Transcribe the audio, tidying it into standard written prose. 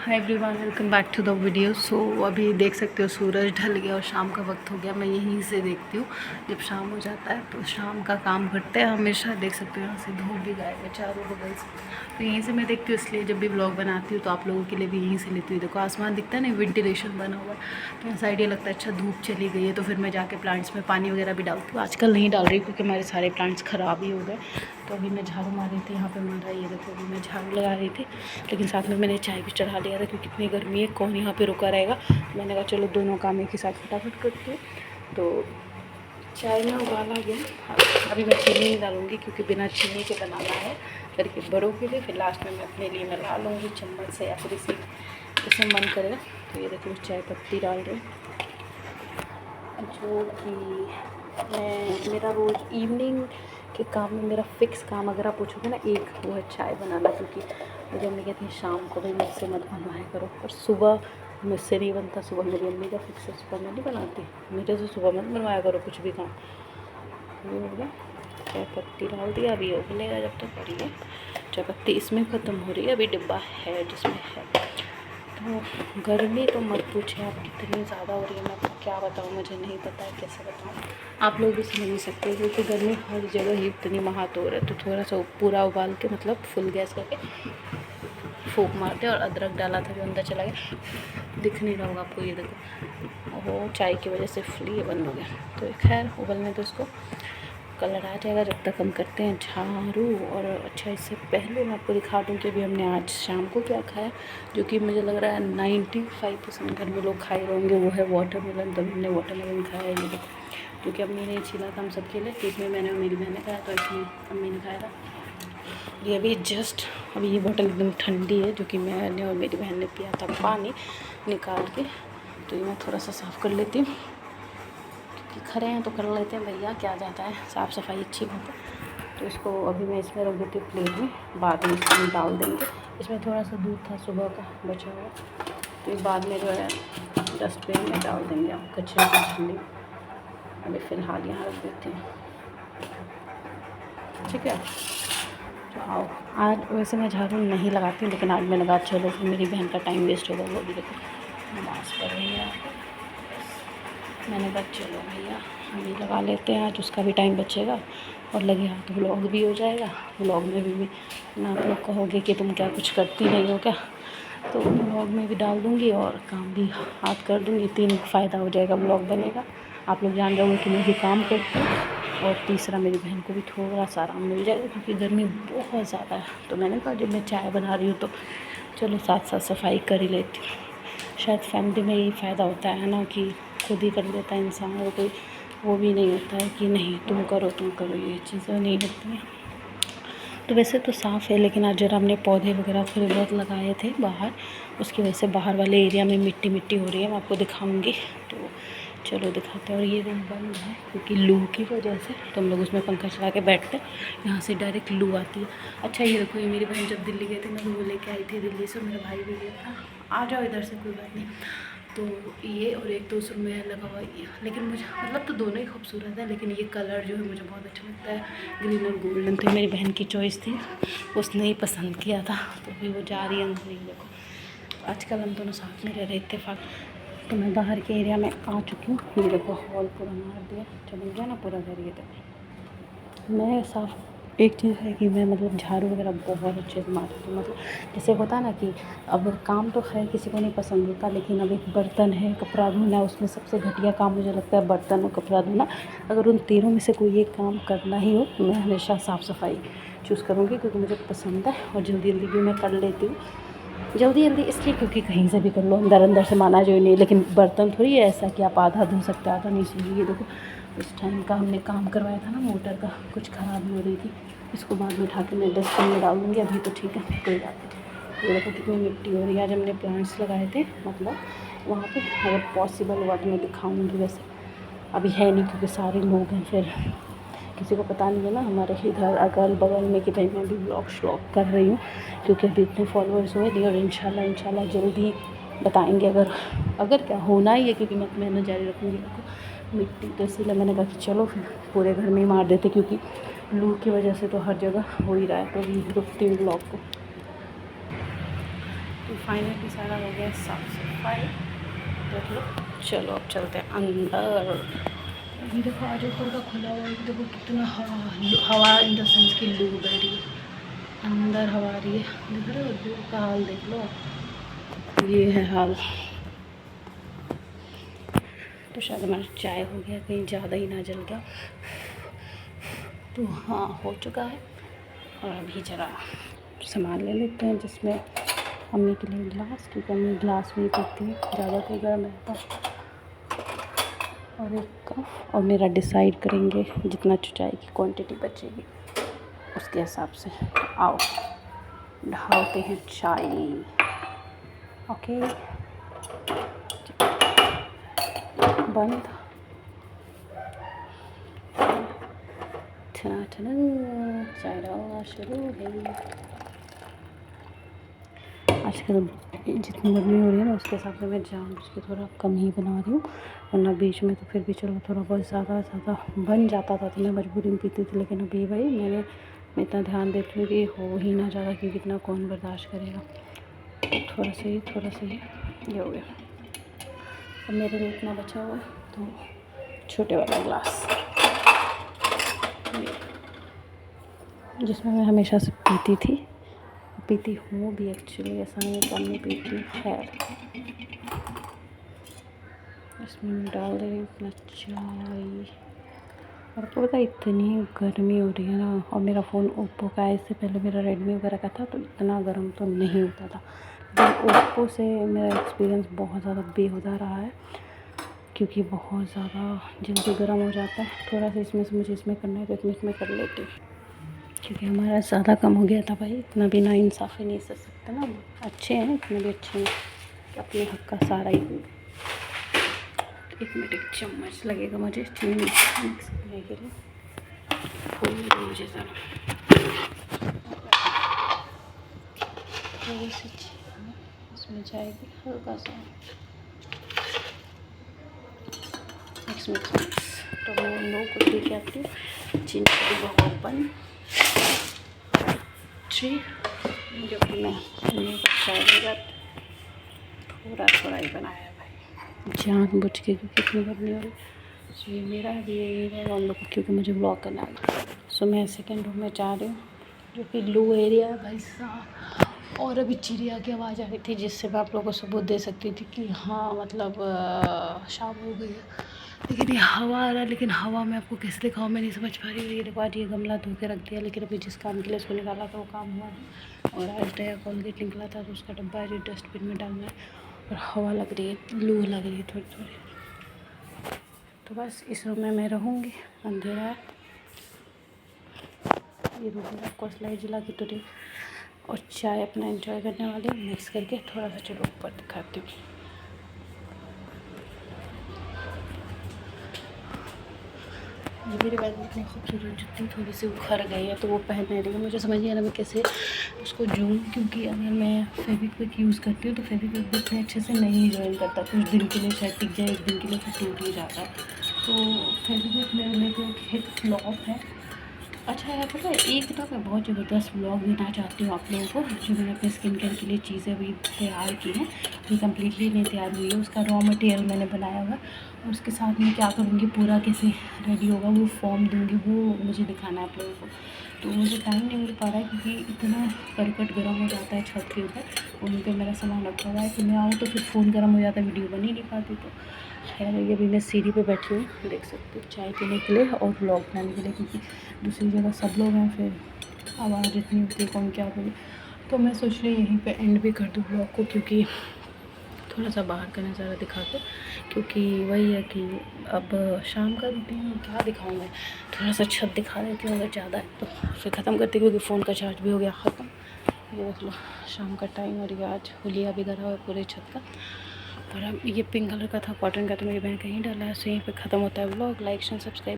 Hi everyone, welcome back to the video. So अभी देख सकते हो सूरज ढल गया और शाम का वक्त हो गया। मैं यहीं से देखती हूँ जब शाम हो जाता है तो शाम का काम करते हैं हमेशा। देख सकते हो यहाँ से धूप भी गायब है चारों बगल से, तो यहीं से मैं देखती हूँ। इसलिए जब भी ब्लॉग बनाती हूँ तो आप लोगों के लिए भी यहीं से लेती हूँ। देखो आसमान दिखता है ना, वेंटिलेशन बना हुआ है तो यहाँ साइड ये लगता है अच्छा धूप चली गई है, तो फिर मैं जाके प्लांट्स में पानी वगैरह भी डालती हूँ। आजकल नहीं डाल रही क्योंकि हमारे सारे प्लांट्स ख़राब ही हो गए। तो अभी मैं झाड़ू मार रही थी, यहाँ पे मिल रहा है, ये देखो अभी मैं झाड़ू लगा रही थी, लेकिन साथ में मैंने चाय भी चढ़ा लिया था क्योंकि इतनी गर्मी है, कौन यहाँ पे रुका रहेगा। मैंने कहा चलो दोनों काम एक ही साथ फटाफट करती हूँ। तो चाय में उबाला गया। अभी मैं चीनी नहीं डालूँगी क्योंकि बिना चीनी के बनाना है करके बड़ों के लिए, फिर लास्ट में मैं अपने लिए मिला लूँगी चम्मच से या फिर इसे मन करेगा। तो ये देखो चाय पत्ती डाल रही हूँ, जो कि मेरा रोज़ इवनिंग के काम में मेरा फ़िक्स काम, अगर आप पूछोगे ना, एक वो है चाय बनाना। क्योंकि मेरी अम्मी कहती है शाम को भाई मुझसे मत बनवाया करो, और सुबह मुझसे नहीं बनता। सुबह मेरी अम्मी का फिक्स है, सुबह मैं नहीं बनाती, मेरे से सुबह मत बनवाया करो कुछ भी काम। ये हो गया, चाय पत्ती डाल दिया, अभी उबलेगा जब तक। और ये चाय पत्ती इसमें ख़त्म हो रही है, अभी डिब्बा है जिसमें है। तो गर्मी तो मत पूछे आप, कितनी ज़्यादा हो रही है। मैं आपको क्या बताऊँ, मुझे नहीं पता है कैसे बताऊँ। आप लोग भी समझ नहीं सकते क्योंकि गर्मी हर जगह ही इतनी महातोर है। तो थोड़ा सा पूरा उबाल के, मतलब फुल गैस करके फूंक मारते, और अदरक डाला था जो अंदर चला गया, दिख नहीं रहा होगा आपको, ये देखो वो चाय की वजह से फुल ये बंद हो गया। तो खैर उबलने तो इसको, कलर आ जाएगा। जब तक हम करते हैं झाड़ू। और अच्छा, इससे पहले मैं आपको दिखा दूँ कि अभी हमने आज शाम को क्या खाया, जो कि मुझे लग रहा है 95% घर में लोग खाए होंगे, वो है वाटरमेलन। तो हमने वाटरमेलन खाया है, ये देखो, क्योंकि अम्मी ने छीला था हम सबके लिए, तो इसमें मैंने और मेरी बहन ने खाया, तो इसमें अम्मी ने खाया था। ये अभी जस्ट, अभी ये बोतल एकदम ठंडी है, जो कि मैंने और मेरी बहन ने पिया था पानी निकाल के। तो ये मैं थोड़ा सा साफ़ कर लेती हूँ, खड़े हैं तो कर लेते हैं भैया, क्या जाता है, साफ़ सफाई अच्छी बात है। तो इसको अभी मैं इसमें रख देती हूँ प्लेट में, बाद में इसमें डाल देंगे। इसमें थोड़ा सा दूध था सुबह का बचा हुआ, तो ये बाद में जो है डस्टबिन में डाल देंगे हम, कचरे की झिल्ली। अभी फ़िलहाल यहाँ रख देते हैं, ठीक है। तो आओ, आज वैसे मैं झाड़ू नहीं लगाती हूँ, लेकिन आज मैंने कहा चलो, फिर मेरी बहन का टाइम वेस्ट होगा। वो भी देखो नमाज़ पढ़ रही है, मैंने कहा चलो भैया हम ये लगा लेते हैं, आज उसका भी टाइम बचेगा और लगे हाथ व्लॉग भी हो जाएगा। व्लॉग में भी ना आप लोग कहोगे कि तुम क्या कुछ करती नहीं हो क्या, तो व्लॉग में भी डाल दूँगी और काम भी हाथ कर दूँगी। 3 फ़ायदा हो जाएगा, व्लॉग बनेगा, आप लोग जान रहे हो कि मैं भी काम करती हूँ, और तीसरा मेरी बहन को भी थोड़ा सा आराम मिल जाएगा क्योंकि गर्मी बहुत ज़्यादा है। तो मैंने कहा जब मैं चाय बना रही हूँ तो चलो साथ साथ सफाई कर ही लेती हूँ। शायद फैमिली में यही फ़ायदा होता है ना, कि खुद ही कर लेता है इंसान, और कोई वो भी नहीं होता है कि नहीं तुम करो, ये चीज़ें नहीं होती हैं। तो वैसे तो साफ़ है, लेकिन आज जरा हमने पौधे वगैरह थोड़े बहुत लगाए थे बाहर, उसकी वजह से बाहर वाले एरिया में मिट्टी मिट्टी हो रही है, मैं आपको दिखाऊंगी। तो चलो दिखाते हैं। और ये रूम बंद है क्योंकि लू की वजह से, तो हम लोग उसमें पंखा चला के बैठते हैं, यहाँ से डायरेक्ट लू आती है। अच्छा ये देखो, ये मेरी बहन जब दिल्ली गई थी मैं वो लेके आई थी दिल्ली से, मेरा भाई भी गया था। आ जाओ इधर से, कोई बात नहीं। तो ये और एक तो उसमें लगा हुआ ये, लेकिन मुझे मतलब तो दोनों ही खूबसूरत है, लेकिन ये कलर जो है मुझे बहुत अच्छा लगता है, ग्रीन और गोल्डन। तो मेरी बहन की चॉइस थी, उसने ही पसंद किया था। तो अभी वो जा रही है अंदर। ये देखो आजकल हम दोनों साथ में रह रहे इत्तेफाक। तो मैं बाहर के एरिया में आ चुकी हूँ। ये देखो हॉल पूरा मार दिया, चल गया ना पूरा घर। ये देखो मैं साफ़, एक चीज़ है कि मैं मतलब झाड़ू वगैरह बहुत अच्छे से मारती हूँ। मतलब जैसे होता है ना कि अब काम तो खैर किसी को नहीं पसंद होता, लेकिन अब एक बर्तन है, कपड़ा धोना है, उसमें सबसे घटिया काम मुझे लगता है बर्तन और कपड़ा धोना। अगर उन तीनों में से कोई एक काम करना ही हो तो मैं हमेशा साफ़ सफाई चूज़ करूँगी, क्योंकि मुझे पसंद है और जल्दी जल्दी भी मैं कर लेती हूँ। जल्दी जल्दी इसलिए क्योंकि कहीं से भी कर लो, अंदर अंदर से माना जो नहीं, लेकिन बर्तन थोड़ी है ऐसा कि आप आधा धो सकते आधा नहीं। इसलिए ये देखो उस टाइम का हमने काम करवाया था ना, मोटर का कुछ ख़राबी हो रही थी, इसको बाद में उठा के मैं डस्टबिन में डाल दूँगी। अभी तो ठीक है, कोई बात नहीं। ये देखो कितनी मिट्टी हो रही है। आज हमने प्लांट्स लगाए थे, मतलब वहाँ पे अगर पॉसिबल हुआ तो मैं दिखाऊँगी, वैसे अभी है नहीं क्योंकि सारे लोग हैं, फिर किसी को पता नहीं है ना हमारे इधर अगल बगल में कि भाई मैं भी ब्लॉग श्लॉग कर रही हूँ, क्योंकि अभी इतने फॉलोअर्स हुए नहीं। और इंशाल्लाह जल्दी बताएंगे, अगर क्या होना ही है, क्योंकि मैं मेहनत जारी रखूँगी। मिट्टी तो इसीलिए मैंने कहा कि चलो फिर पूरे घर में ही मार देते, क्योंकि लू की वजह से तो हर जगह हो ही रहा है। तो अभी रुकती हूँ ब्लॉग को। तो फाइनली सारा हो गया साफ सफाई, देख लो। चलो अब चलते हैं अंदर। अभी देखो आज ऊपर का खुला हुआ है, देखो कितना हवा इन द सेंस की लू बह रही है, अंदर हवा आ रही है। देख रहे हो लू का हाल, देख लो, ये है हाल। तो शायद हमारा चाय हो गया, कहीं ज़्यादा ही ना जल गया। तो हाँ हो चुका है। और अभी ज़रा सामान ले लेते हैं, जिसमें अम्मी के लिए गिलास, क्योंकि अम्मी गिलास भी पीती है, ज़्यादा तो गर्म रहता है। और एक कप, और मेरा डिसाइड करेंगे जितना चाय की क्वांटिटी बचेगी उसके हिसाब से। आओ ढालते हैं चाय। ओके बंद। ठना ठना चाय डालना शुरू है। आजकल जितनी गर्मी हो रही है ना, उसके हिसाब से मैं जानबूझ के थोड़ा कम ही बना रही हूँ, वरना बीच में तो फिर भी चलो थोड़ा बहुत ज़्यादा बन जाता था, तो मैं मजबूरी में पीती थी। लेकिन अभी भाई मैं इतना ध्यान देती हूँ कि हो ही ना ज़्यादा, क्योंकि इतना कौन बर्दाश्त करेगा। थोड़ा सा ही ये हो गया। अब मेरे लिए इतना बचा हुआ है, तो छोटे वाला ग्लास जिसमें मैं हमेशा से पीती हूँ भी, एक्चुअली ऐसा नहीं कम नहीं पीती। खैर इसमें मैं डाल दे रही हूँ अपना चाय। और आपको पता है इतनी गर्मी हो रही है ना, और मेरा फ़ोन ओप्पो का है, इससे पहले मेरा रेडमी वगैरह का था, तो इतना गर्म तो नहीं होता था। लेकिन ओप्पो से मेरा एक्सपीरियंस बहुत ज़्यादा बेहुदा रहा है, क्योंकि बहुत ज़्यादा जल्दी गर्म हो जाता है। थोड़ा सा इसमें से मुझे इसमें करना है, तो इसमें कर लेती हूँ, क्योंकि हमारा ज़्यादा कम हो गया था भाई। इतना भी नाइंसाफ़ी नहीं कर सकते ना, अच्छे हैं, इतने भी अच्छे हैं कि अपने हक़ का सारा ही। एक मिनट, एक चम्मच लगेगा मुझे चीनी मिक्स करने के लिए, मुझे ज़रा थोड़ी सी चीनी इसमें जाएगी, हल्का सा मिक्स। तो मैं इन लोगों को लेके आती हूँ चीनी की बहुत बन ट्री, जो कि मैं चीनी का चाय लगा थोड़ा ही बनाया है भाई, जानबूझ के, क्योंकि इतनी गर्मी हो रही। सो ये मेरा भी यही रहेगा उन लोग को, क्योंकि मुझे ब्लॉग करना है। सो मैं सेकेंड रूम में जा रही हूँ, जो कि लो एरिया है भाई साहब। और अभी चिड़िया की आवाज़ आ रही थी, जिससे मैं आप लोगों को सबूत दे सकती थी कि हाँ मतलब शाम हो गई है। लेकिन ये हवा आ रहा है, लेकिन हवा में आपको कैसे दिखाऊँ, मैं नहीं समझ पा रही हूँ। ये देखो आज ये गमला धो के रख दिया, लेकिन अभी जिस काम के लिए उसको निकाला था वो काम हुआ नहीं। और आज नया कोलगेट निकला था, तो उसका डब्बा है जो डस्टबिन में डालना है। और हवा लग रही है, लू लग रही है थोड़ी। तो बस इस रूम में मैं रहूँगी, अंधेरा है। ये रूम में आपको लाइट जला के तुरी और चाय अपना एंजॉय करने वाली मिक्स करके। थोड़ा सा चलो ऊपर दिखाती हूँ। ये मेरी बहन इतनी खूबसूरत जुत्ती थोड़ी सी उखड़ गई है, तो वो पहन नहीं रही है। मुझे समझ नहीं आ रहा मैं कैसे उसको जोड़ूं, क्योंकि अगर मैं फेविक्विक यूज़ करती हूँ तो फेविक्विक भी इतने अच्छे से नहीं जॉइन करता। कुछ दिन के लिए शायद टिक जाए, एक दिन के लिए फिर टूट ही जाता है। तो फेविक्विक मेरे लिए तो एक हिट फ्लॉप है। अच्छा यार पता है, एक ना मैं बहुत ज़बरदस्त व्लॉग देना चाहती हूँ आप लोगों को, जो मैंने अपने स्किन केयर के लिए चीज़ें अभी तैयार की हैं। अभी कम्प्लीटली नहीं तैयार हुई है, उसका रॉ मटेरियल मैंने बनाया हुआ। और उसके साथ में क्या करूँगी, पूरा कैसे रेडी होगा, वो फॉर्म दूँगी, वो मुझे दिखाना है आप लोगों को। तो मुझे टाइम नहीं मिल पा रहा है, क्योंकि इतना करकट गर्म हो जाता है छत के ऊपर, वहीं पर मेरा सामान रखा हुआ है। कि मैं आऊँ तो फिर फ़ोन गर्म हो जाता है, वीडियो बन ही नहीं पाती। तो खैर ये अभी मैं सीढ़ी पे बैठी हूँ, देख सकते हो, चाय पीने के लिए और व्लॉग बनाने के लिए, क्योंकि दूसरी जगह सब लोग हैं, फिर आवाज़ इतनी होती है, कौन क्या बोले। तो मैं सोच रही यहीं पे एंड भी कर दूँ व्लॉग को, क्योंकि थोड़ा सा बाहर का नज़ारा दिखा के, क्योंकि वही है कि अब शाम का रूटीन क्या दिखाऊँ मैं। थोड़ा सा छत दिखा देती हूँ, अगर ज़्यादा है तो फिर ख़त्म करती हूँ, क्योंकि फ़ोन का चार्ज भी हो गया ख़त्म। ये देख लो शाम का टाइम, और ये आज होलिया भी करा हुआ है पूरे छत का। और अब ये पिंक कलर का था, कॉटन का, तो मेरी बहन कहीं डाला है। सो यहीं पे ख़त्म होता है व्लॉग। Like and subscribe.